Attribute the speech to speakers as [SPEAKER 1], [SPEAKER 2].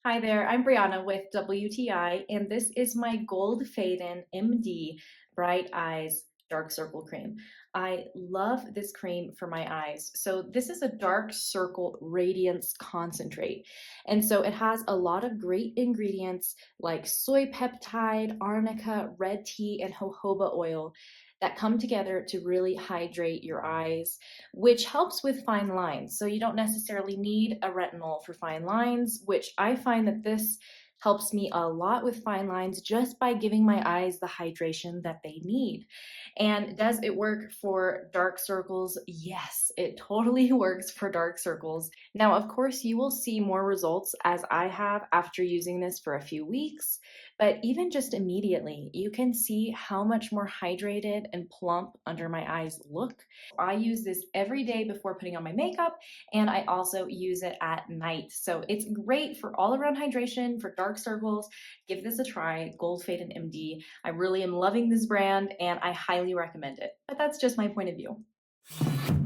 [SPEAKER 1] Hi there, I'm Brianna with WTI, and this is my GOLDFADEN MD Bright Eyes Dark Circle Cream. I love this cream for my eyes. So this is a dark circle radiance concentrate. And so it has a lot of great ingredients like soy peptide, arnica, red tea, and jojoba oil that come together to really hydrate your eyes, which helps with fine lines. So you don't necessarily need a retinol for fine lines, which I find that this helps me a lot with fine lines just by giving my eyes the hydration that they need. And does it work for dark circles? Yes, it totally works for dark circles. Now, of course, you will see more results as I have after using this for a few weeks, but even just immediately, you can see how much more hydrated and plump under my eyes look. I use this every day before putting on my makeup, and I also use it at night. So it's great for all around hydration, for dark circles. Give this a try, GOLDFADEN MD. I really am loving this brand and I highly recommend it. But that's just my point of view.